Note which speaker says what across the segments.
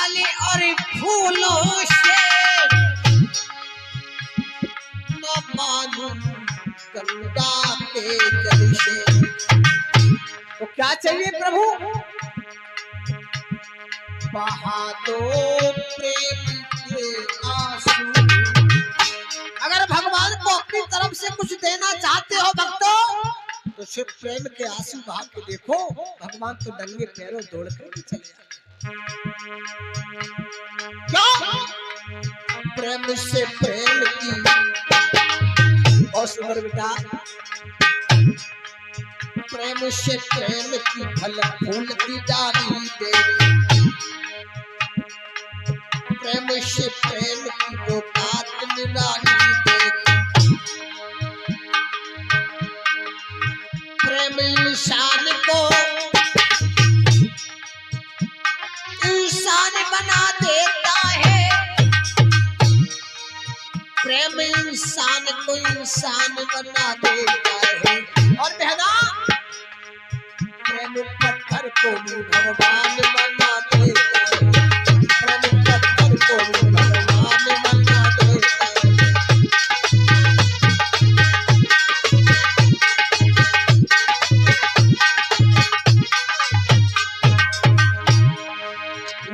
Speaker 1: वाले और फूलों से न मालूम गंगा के जल से। तो क्या चाहिए प्रभु? बहा दो प्रेम के आंसू। अगर भगवान को अपनी तरफ से कुछ देना चाहते हो भक्तों, तो सिर्फ प्रेम के आंसू बहा के देखो, भगवान तो नंगे पैरों दौड़ कर भी चले जाते। क्यों? प्रेम से प्रेम की। और सुंदर बेटा, प्रेम से प्रेम की फल फूल की डाली देगी। प्रेम से प्रेम की वो बात निराली देगी। प्रेम इंसान को इंसान बना देता है। प्रेम इंसान को इंसान बना देता है। और बहना, प्रेम पत्थर को भी भगवान बना देता है। प्रेम पत्थर को भी भगवान बना देता है।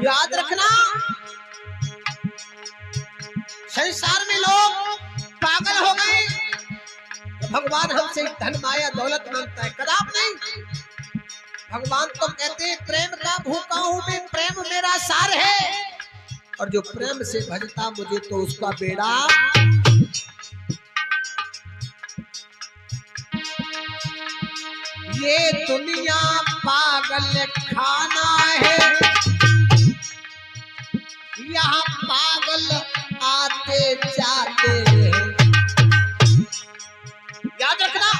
Speaker 1: याद रखना, संसार में लोग पागल हो गए। भगवान हमसे धन माया दौलत मांगता है, कदाप नहीं। भगवान तो कहते हैं प्रेम का भूखा हूं मैं, प्रेम मेरा सार है। और जो प्रेम से भजता मुझे तो उसका बेड़ा। ये दुनिया पागल खाना है, यहाँ पागल आते जाते हैं। याद रखना,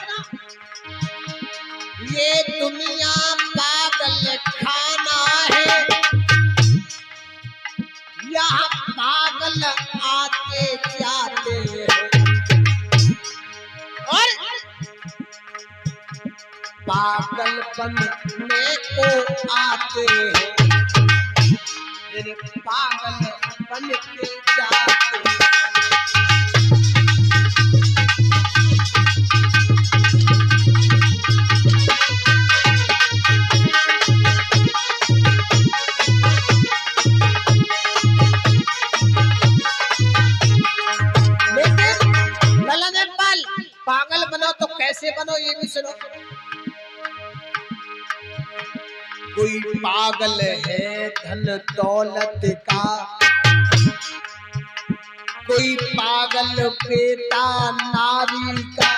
Speaker 1: ये दुनिया पागल खाना है, यहाँ पागल आते जाते हैं। और पागल बनने को आते हैं, पागल बन के जाते हैं। पागल बनो तो कैसे बनो ये भी सुनो। कोई पागल है धन दौलत का, कोई पागल बेटा नारी का।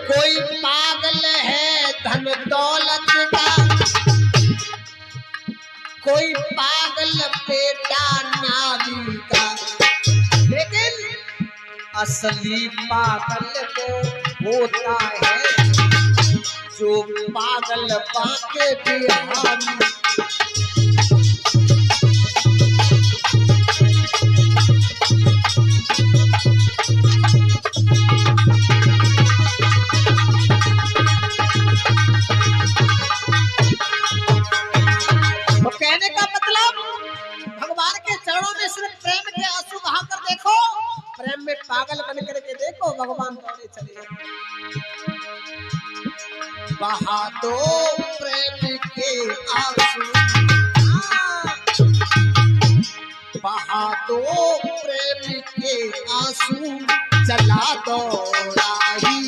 Speaker 1: कोई पागल है धन दौलत का, कोई पागल बेटा नारी का। लेकिन असली पागल वो होता है जो पागल बाके बिहारी। तो कहने का मतलब भगवान के चरणों में सिर्फ प्रेम के आंसू बहाकर देखो, प्रेम में पागल बन करके देखो, भगवान दौड़े चले। बहा दो प्रेम के आंसू, बहा दो प्रेम के आंसू, चला दो राही।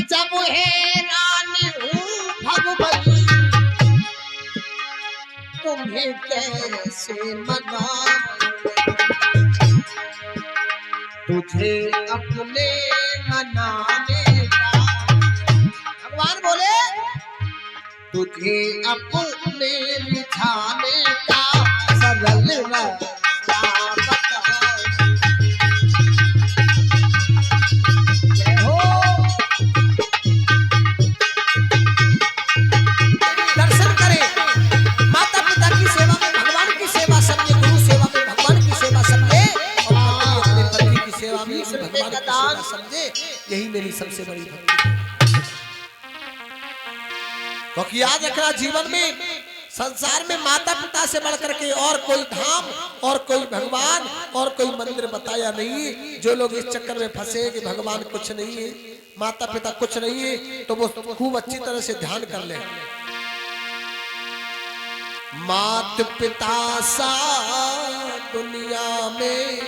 Speaker 1: जब हैरान हूँ भगवती, तुम्हें कैसे मनाऊं, तुझे अपने मनाने का। भगवान बोले तुझे अपने रिझाने का सरल रास्ता बता। यही मेरी सबसे बड़ी भक्ति है। क्योंकि याद रखना, जीवन में संसार में माता पिता से बढ़कर के और कोई धाम और कोई भगवान और कोई मंदिर बताया नहीं। जो लोग इस चक्कर में फंसे कि भगवान कुछ नहीं है, माता पिता कुछ नहीं है, तो वो खूब अच्छी तरह से ध्यान कर ले। मात पिता सा दुनिया में,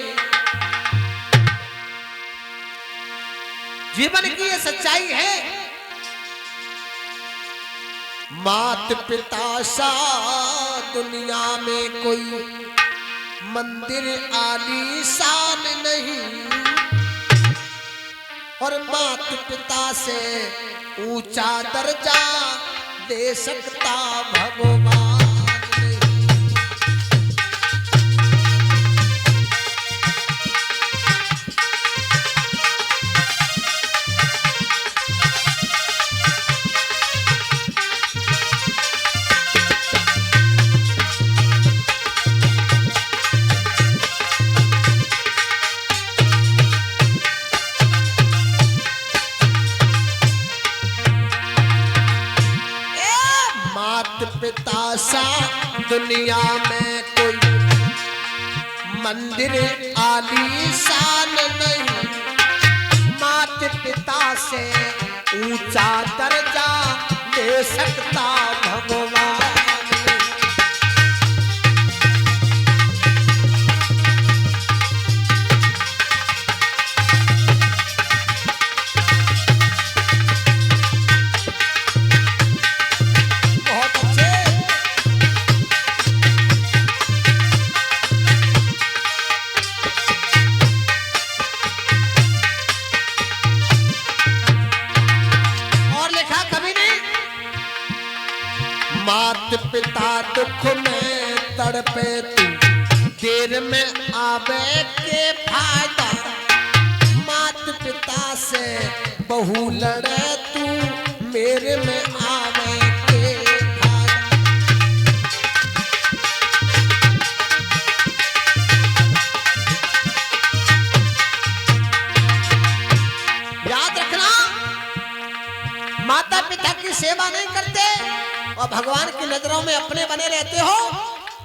Speaker 1: जीवन की ये सच्चाई है। मात पिता सा दुनिया में कोई मंदिर आलीशान नहीं, और मात पिता से ऊंचा दर्जा दे सकता भगवान। पिता सा दुनिया में कोई मंदिर आलीशान नहीं, मात पिता से ऊंचा दर्जा दे सकता भगवान। मात पिता दुख में तड़पे तू, देर में आवे के फायदा। मात पिता से बहु लड़े तू, मेरे में आवे के फायदा। याद रखना, माता पिता की सेवा नहीं करते और भगवान की नजरों में अपने बने रहते हो,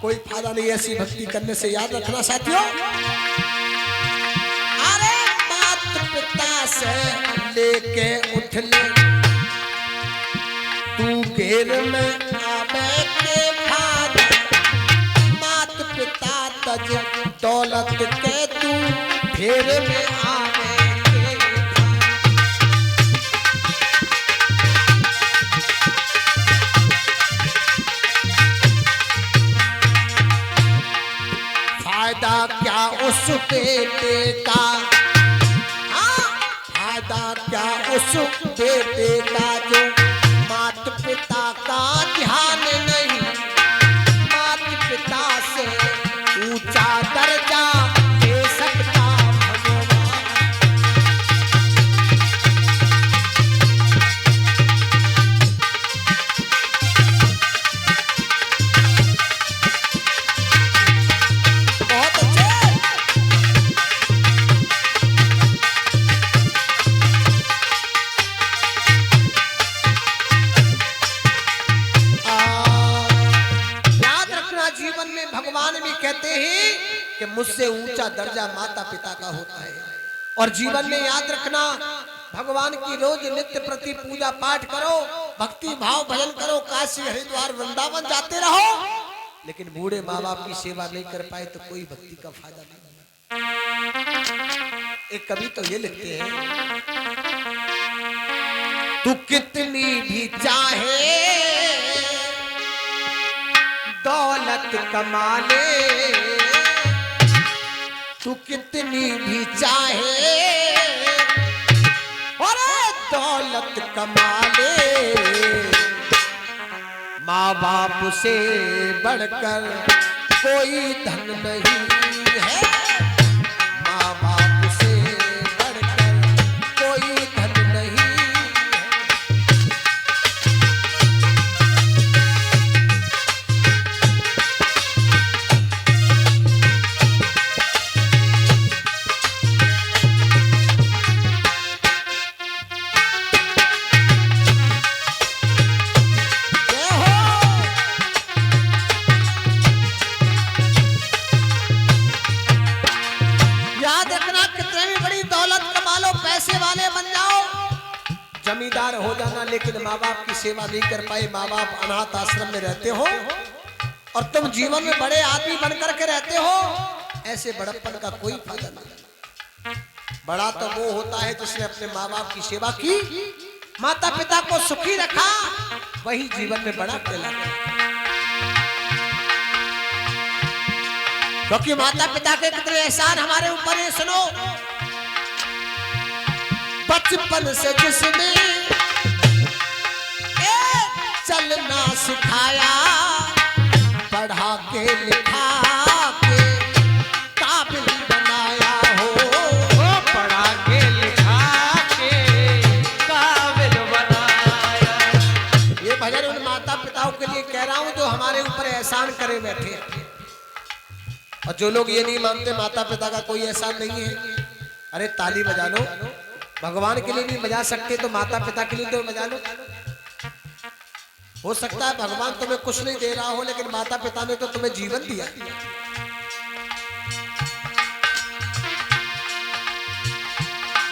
Speaker 1: कोई फायदा नहीं ऐसी भक्ति करने से। याद रखना साथियों, अरे मात पिता से लेके उठ ले तू, घेर में आवे के फायदा। मात पिता तज दौलत के तू, घेर में आवे। फायदा क्या उस बेटे का, फायदा क्या उस बेटे का जो मात पिता का ध्यान नहीं। मात पिता से ऊंचा दर्जा दे सकता भगवान। कहते हैं कि मुझसे ऊंचा दर्जा माता पिता का होता है। और जीवन में याद रखना, भगवान की रोज नित्य प्रति पूजा पाठ करो, भक्ति भाव भजन करो, काशी हरिद्वार वृंदावन जाते रहो, लेकिन बूढ़े माँ बाप की सेवा नहीं कर पाए तो कोई भक्ति का फायदा नहीं। एक कवि तो ये लिखते हैं, तू कितनी भी चाहे दौलत कमा ले, तू कितनी भी चाहे और दौलत कमा ले, माँ बाप से बढ़कर कोई धन नहीं है। माँ बाप से बढ़कर कोई धन नहीं है। जमींदार हो जाना लेकिन माँ बाप की सेवा नहीं कर पाए, माँ बाप अनाथ आश्रम में रहते हो और तुम जीवन में बड़े आदमी बनकर के रहते हो, ऐसे बड़प्पन का कोई फायदा नहीं। बड़ा तो वो होता है जिसने अपने माँ बाप की सेवा की, माता पिता को सुखी रखा, वही जीवन में बड़ा कहलाता है। क्योंकि माता पिता के कितने एहसान हमारे ऊपर है। सुनो, बचपन से जिसने चलना सिखाया, पढ़ा के लिखा के काबिल बनाया हो,
Speaker 2: पढ़ा के लिखा के काबिल बनाया।
Speaker 1: ये भजन उन माता पिताओं के लिए कह रहा हूं जो हमारे ऊपर एहसान करे बैठे हैं। और जो लोग ये नहीं मानते माता पिता का कोई एहसान नहीं है, अरे ताली बजा लो, भगवान के लिए नहीं बजा सकते तो माता पिता के लिए तो बजा लो। हो सकता है भगवान तुम्हें कुछ नहीं दे रहा हो, लेकिन माता पिता ने तो तुम्हें जीवन दिया।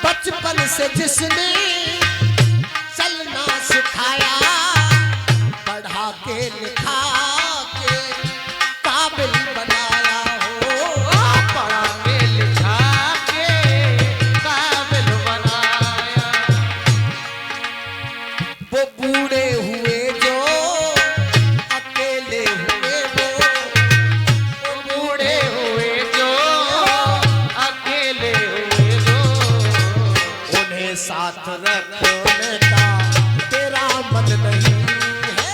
Speaker 1: बचपन से जिसने चलना सिखाया, पढ़ा के लिखा के काबिल बनाया हो,
Speaker 2: पढ़ा के लिखा के काबिल बनाया।
Speaker 1: वो बूढ़े हुए जो अकेले हुए, वो
Speaker 2: बूढ़े हुए जो अकेले हुए जो,
Speaker 1: उन्हें साथ रखने का तेरा मन नहीं है,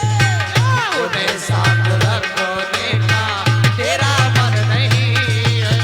Speaker 2: उन्हें साथ रखने का तेरा मन नहीं है।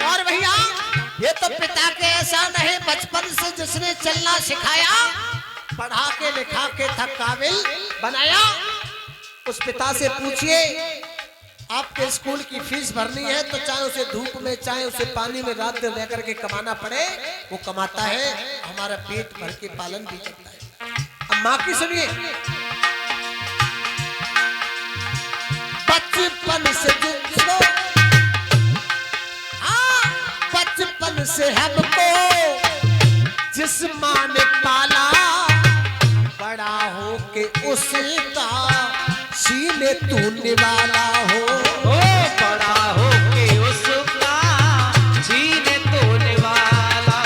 Speaker 1: और भैया ये तो पिता के एहसान है, बचपन से जिसने चलना सिखाया, पढ़ा के लिखा के थक काबिल बनाया। उस पिता से पूछिए, आपके स्कूल की फीस भरनी है तो चाहे उसे धूप में चाहे उसे पानी में रात दिन रह करके कमाना पड़े, वो कमाता है, हमारा पेट भर के पालन भी करता है। अब माँ की सुनिए, बचपन से जिसको, बचपन से हमको जिस माँ ने पाला, बड़ा हो के उसका सीने तूने वाला हो,
Speaker 2: बड़ा हो के उसका सीने तोड़ने वाला।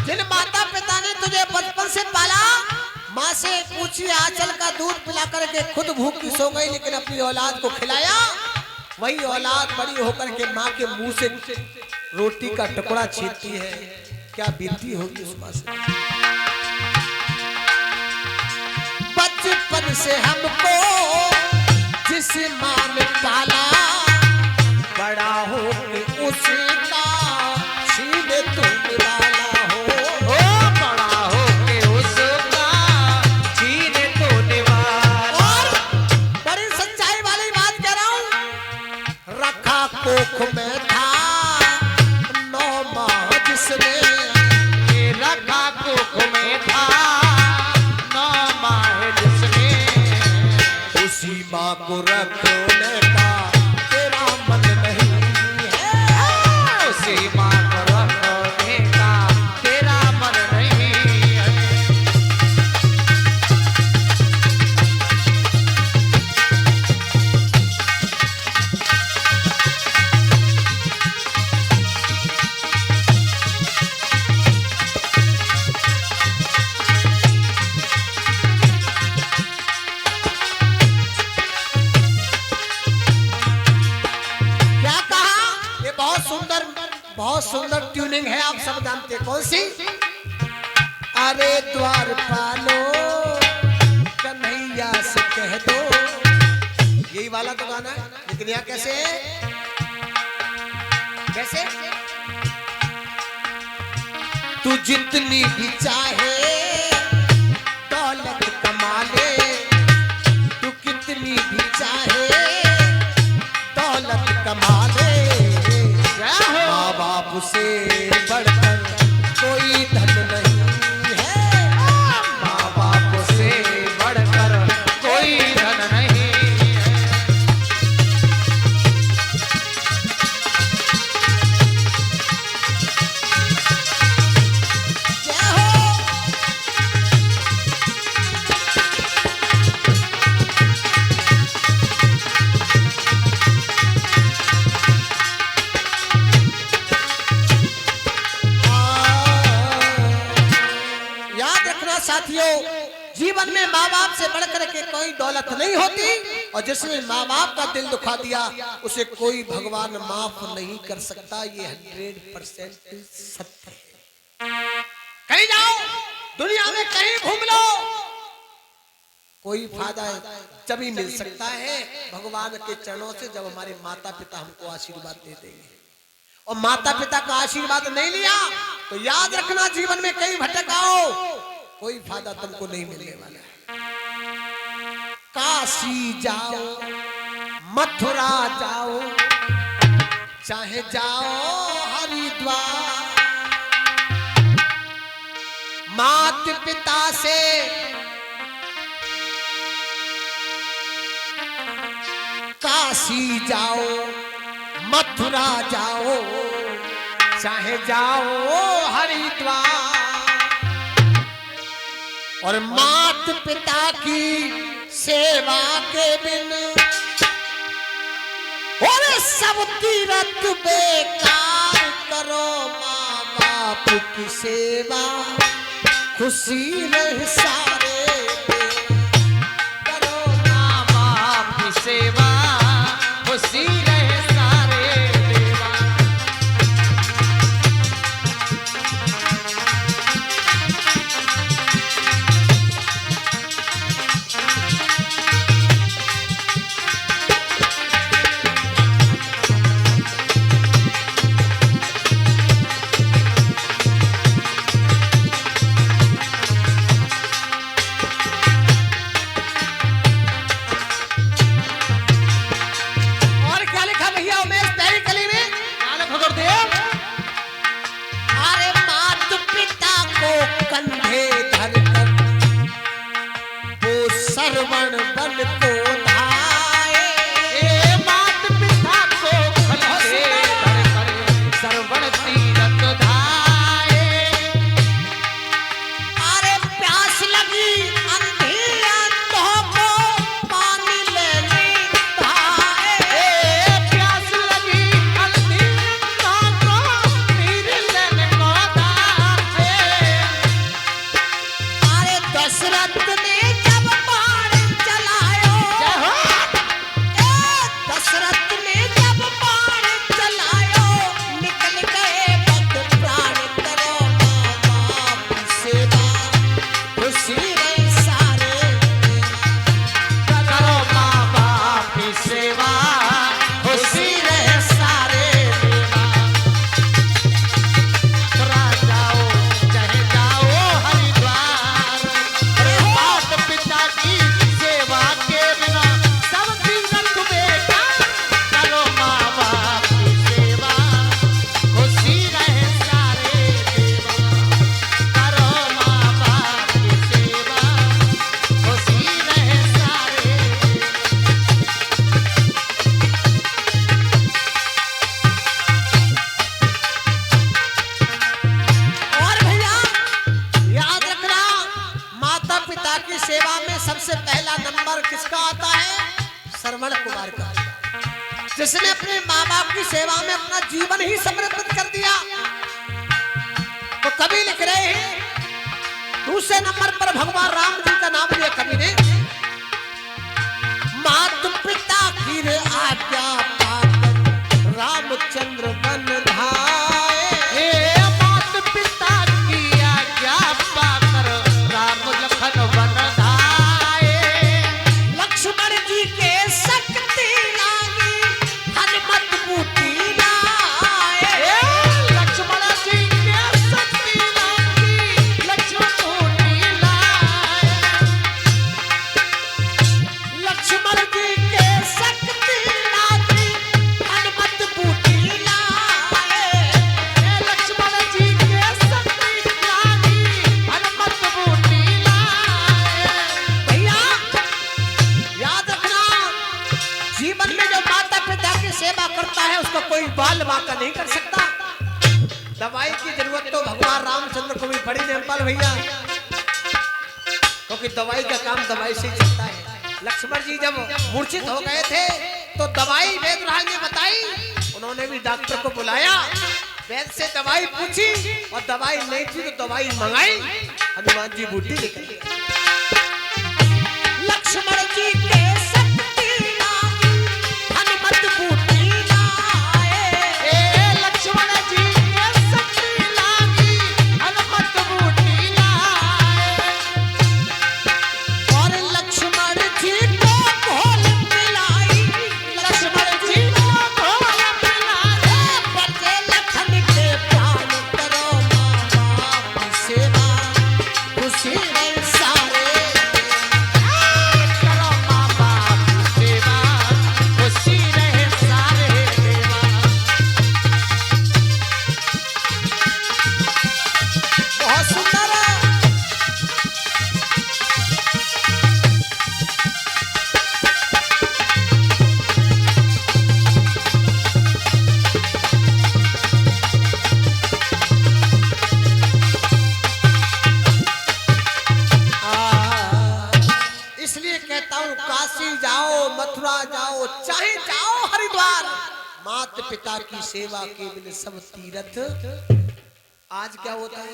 Speaker 1: जिन माता पिता ने तुझे बचपन से पाला, माँ से पूछिए आंचल का दूध पिला करके खुद भूखी सो गई लेकिन अपनी औलाद को खिलाया, वही औलाद बड़ी होकर के माँ के मुंह से रोटी का टुकड़ा छीनती है, क्या बीती होगी उस माँ से। बचपन से हमको जिस माँ ने पाला, बड़ा हो के उसका सीने तोड़ने वाला हो,
Speaker 2: बड़ा हो के उसका सीने तोड़ने वाला।
Speaker 1: और बड़ी सच्चाई वाली बात कह रहा हूँ, रखा कोख में था 9 माह जिसने,
Speaker 2: रखा कोख में था 9 माह जिसने,
Speaker 1: उसी माँ को रखने का तेरा मन नहीं है,
Speaker 2: उसी माँ को रखने का तेरा मन नहीं है।
Speaker 1: क्या कहा? ये बहुत सुंदर ट्यूनिंग है, आप सब जानते हैं कौन सी? अरे द्वार पालो कन्हैया से कह दो, यही वाला तो गाना है, लेकिन यहाँ कैसे है? कैसे? तू जितनी भी चाहे दौलत कमा ले, तू कितनी भी चाहे दौलत साथियों, जीवन में माँ बाप से बढ़कर के कोई दौलत नहीं होती, और जिसने माँ बाप का दिल दुखा दिया उसे कोई भगवान माफ नहीं कर सकता। ये 100% सत्य है। कहीं जाओ, दुनिया में कहीं घूम लो, कोई फायदा जब ही मिल सकता है भगवान के चरणों से, जब हमारे माता पिता हमको आशीर्वाद दे देंगे। और माता पिता का आशीर्वाद नहीं लिया तो याद रखना, जीवन में कहीं भटक आओ, कोई फायदा तुमको नहीं मिलने वाला है। काशी जाओ, मथुरा जाओ, चाहे जाओ हरिद्वार, माता पिता से काशी जाओ, मथुरा जाओ, चाहे जाओ हरिद्वार, और माता पिता की सेवा के बिन और सब तीरथ बेकार करो। माँ बाप की सेवा खुशी रहे सारे,
Speaker 2: करो माँ बाप की सेवा खुशी रहे सारे देवा।
Speaker 1: सरवण बन को धाये,
Speaker 2: मात पिता को खलके धर कर सरवण तीरथ धाये।
Speaker 1: अरे प्यास लगी अंधी आंखों को पानी लेने धाये,
Speaker 2: प्यास लगी अंधी आंखों को पीर लेने को धाये।
Speaker 1: अरे दशरथ ने जब बाण चलायो, दशरथ ने जब बाण चलायो, निकल गए भक्त प्राण। करो माँ बाप की सेवा खुशी रहे सारे,
Speaker 2: करो माँ बाप की सेवा खुशी रहे सारे देवा। मथुरा जाओ चाहे जाओ हरिद्वार, अरे मात पिता की सेवा के बिना सब तीरथ बेकार। करो माँ बाप की सेवा खुशी रहे सारे देवा। करो माँ बाप की सेवा खुशी रहे सारे देवा।
Speaker 1: और भैया याद रखना, माता पिता की सेवा में सबसे पहला नंबर किसका आता है? श्रवण कुमार का, जिसने अपने माँ बाप की सेवा में अपना जीवन ही समर्पित कर दिया। तो कवि लिख रहे हैं, दूसरे नंबर पर भगवान राम जी का नाम लिया कवि ने। माता पिता की आज्ञा पाकर रामचंद्र वन धाये,
Speaker 2: मात पिता की आज्ञा पाकर राम लखन वन धाये।
Speaker 1: लक्ष्मण जी के शक्ति लागी हनुमत बूटी लाए,
Speaker 2: लक्ष्मण जी के शक्ति लागी लक्ष्मण बूटी लाए।
Speaker 1: लक्ष्मण जी के शक्ति लागी हनुमत बूटी लाए।
Speaker 2: लक्ष्मण जी के शक्ति लागी हनुमत बूटी लाए।
Speaker 1: भैया याद रखना, जीवन में जो माता पिता की सेवा करता है उसको कोई बाल बांका नहीं कर सकता। दवाई की जरूरत तो भगवान रामचंद्र को भी पड़ी नेपाल भैया, क्योंकि दवाई का काम दवाई से ही चलता है। लक्ष्मण जी जब मूर्छित हो गए थे तो दवाई वेदराज ने बताई, उन्होंने भी डॉक्टर को बुलाया, वैद्य से दवाई पूछी और दवाई नहीं थी तो दवाई मंगाई, हनुमान जी बूटी लेकर माता पिता की सेवा के बिन सब तीरथ। आज क्या होता है,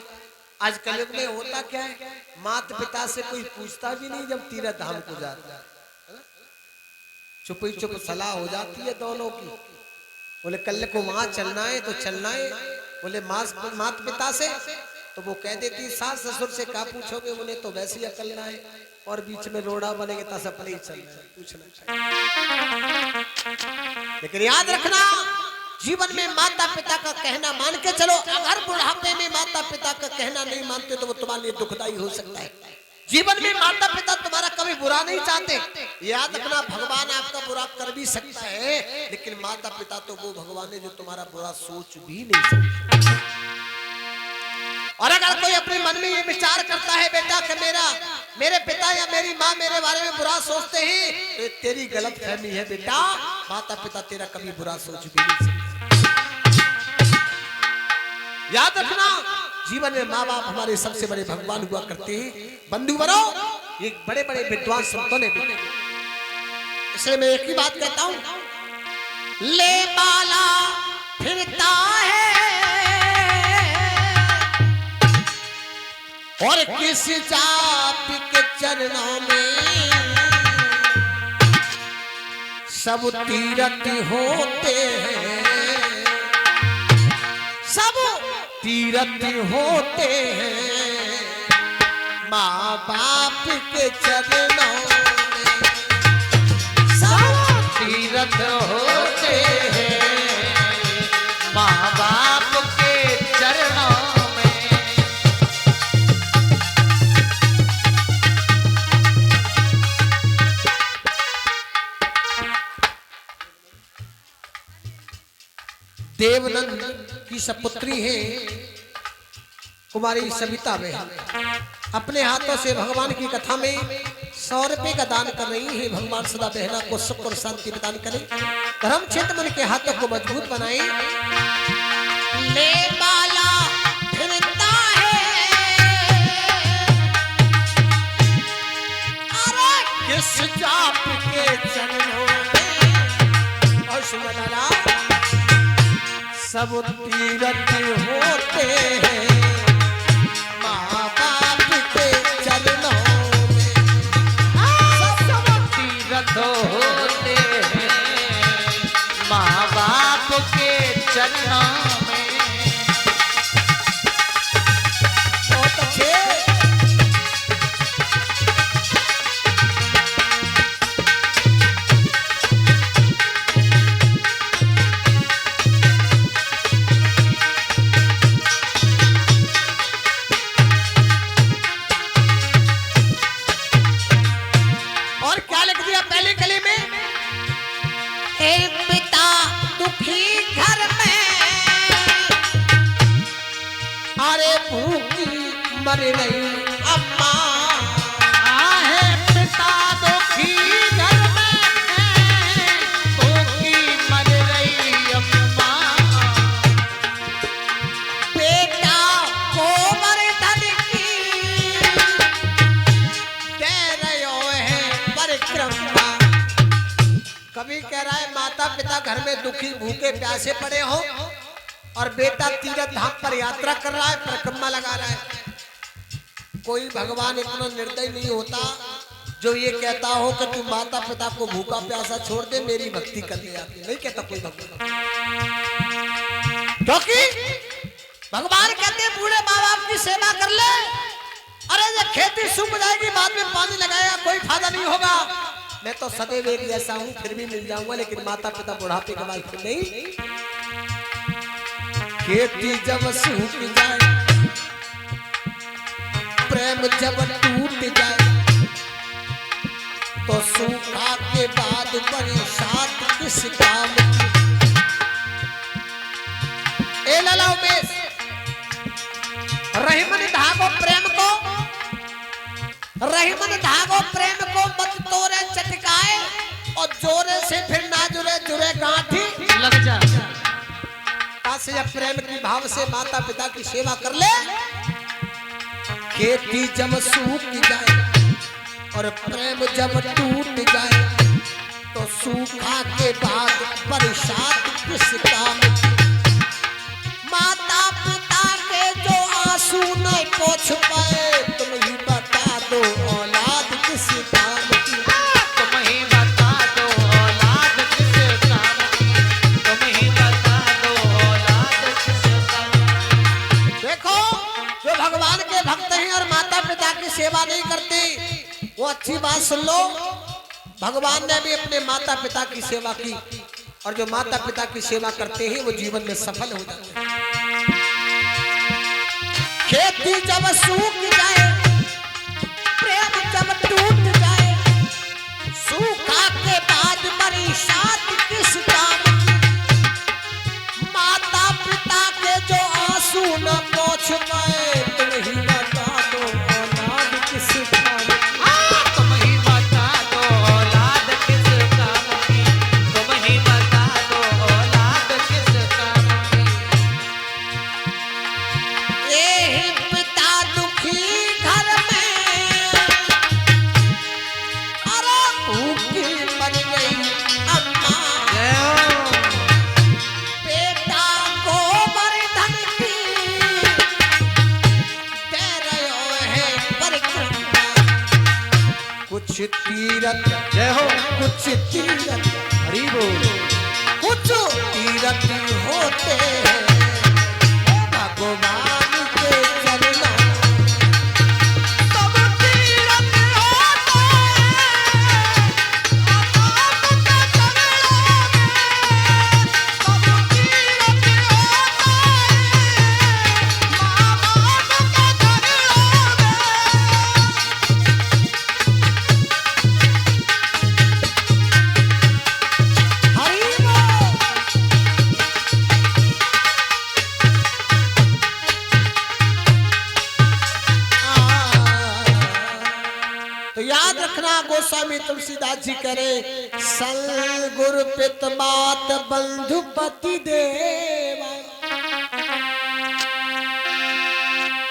Speaker 1: आज कलयुग में होता क्या है, माता पिता से कोई पूछता भी नहीं जब तीरथ धाम को जाता है। चुप ही चुप सलाह हो जाती है दोनों की। बोले कल को वहां चलना है तो चलना है। बोले माता पिता से तो वो कह देती सास ससुर से क्या पूछोगे, उन्हें तो वैसे ही अकलना है और बीच में रोड़ा बनेगा तस अपने ही चलना है, पूछना चाहिए। लेकिन याद रखना जीवन में माता पिता का कहना मान के चलो। अगर बुढ़ापे में माता पिता का कहना नहीं मानते तो वो तुम्हारे लिए दुखदाई हो सकता है। जीवन में माता पिता तुम्हारा कभी बुरा नहीं चाहते। याद रखना भगवान आपका बुरा कर भी सकता है, लेकिन माता पिता तो वो भगवान है जो तुम्हारा बुरा सोच भी नहीं सकता। और अगर कोई अपने मन में ये विचार करता है बेटा कि मेरे पिता या मेरी माँ मेरे बारे में बुरा सोचते हैं, तो तेरी गलत फहमी है बेटा। माता पिता तेरा कभी बुरा सोच भी नहीं सकते। याद रखना जीवन में माँ बाप हमारे सबसे बड़े भगवान हुआ करते हैं। बंधु बनो, ये बड़े बड़े विद्वान संतों ने भी। इसलिए मैं एक ही बात कहता हूं, ले बाला फिरता है और किस जाप के चरणों में सब तीरथ होते हैं, सब तीरथ होते हैं माँ बाप के चरणों में। सब
Speaker 2: तीरथ होते हैं माँ बाप के चरणों में।
Speaker 1: देवनंद की सपुत्री है कुमारी सविता बहन, अपने हाथों से भगवान की कथा में 100 रुपए का दान कर रही है। भगवान सदा बहना को सुख और शांति प्रदान करे, धर्म क्षेत्र मन के हाथों को मजबूत बनाए। ले बाला फिरता है अरे किस जाप के चरणों में। और सुन लाला सब तीरथ होते हैं माँ बाप के चरणों में।
Speaker 2: सब तीरथ होते हैं माँ बाप के चरणों में।
Speaker 1: बहुत अच्छे। मर रही अम्मा
Speaker 2: आहे पिता दुखी घर में भूखी मर रही अम्मा।
Speaker 1: बेटा को मर्दन की दे रहे है परिक्रमा। कभी कह रहा है माता पिता घर में दुखी भूखे प्यासे पड़े हो और बेटा तीरथ धाम पर यात्रा कर रहा है, परिक्रमा लगा रहा है। कोई भगवान इतना निर्दयी नहीं होता जो ये कहता हो कि तू माता पिता को भूखा प्यासा छोड़ दे, मेरी भक्ति करने आती। नहीं कहता कोई भगवान, क्योंकि भगवान कहते हैं बूढ़े माँ बाप की सेवा कर ले। अरे जब खेती सूख जाएगी बाद में पानी लगाएगा कोई फायदा नहीं होगा। मैं तो सदैव एक जैसा हूँ, फिर भी मिल जाऊंगा, लेकिन माता पिता बुढ़ापे के बाद फिर नहीं। खेती जब सूख जाए, प्रेम जब टूट जाए, तो सूखा के बाद बरसात किस काम की। ए लाला उमेश, रहीमन धागो प्रेम को, रहीमन धागो प्रेम को मत तोड़े चटकाए, और जोरे से फिर ना जुड़े जुड़े गांठी
Speaker 2: लग जा।
Speaker 1: से या प्रेम की भाव से माता पिता की सेवा कर ले। खेती जब सूख जाए और प्रेम जब टूट जाए, तो सूखा के बाद बरसात किस काम की। माता पिता के जो आंसू न पोंछ पाए, तुम ही बता दो औलाद किस काम की।
Speaker 2: तुम ही बता दो औलाद किस काम की, तुम ही बता दो औलाद किस काम की।
Speaker 1: देखो, जो भगवान के भक्त हैं और माता पिता की सेवा नहीं करते, वो अच्छी बात सुन लो, भगवान ने भी अपने माता पिता की सेवा की, और जो माता पिता की सेवा करते हैं वो जीवन में सफल हो जाते हैं। खेती जब सूख जाए, प्रेम जब टूट जाए, सूखा के बाद मरी साथ किस काम की। माता पिता के जो आंसू न पोंछ पाए, तुम ही बता दो औलाद किस काम की।
Speaker 2: तुम ही बता दो औलाद किस काम की, तुम ही बता दो औलाद किस काम की।
Speaker 1: ये पिता दुखी घर में, अरे भूखी मर गई अम्मा। बेटा को मर्दन की दे रहे है परिक्रमा। कुछ तीरथ
Speaker 2: जय हो।
Speaker 1: कुछ तीरथ
Speaker 2: हरि बोल।
Speaker 1: कुछ तीरथ होते हैं भगवान के चरणों। सब तीरथ होते हैं भगवान के चरणों में। सब तीरथ होते हैं माँ बाप के चरणों में। हरि बोल। तो याद रखना, गोस्वामी तुलसीदास जी कह रहे, सल गुरु पित मात बंधु पति देवा,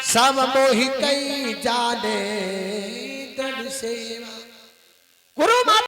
Speaker 1: सब मोहि कई जाने दृढ़ सेवा। गुरु माता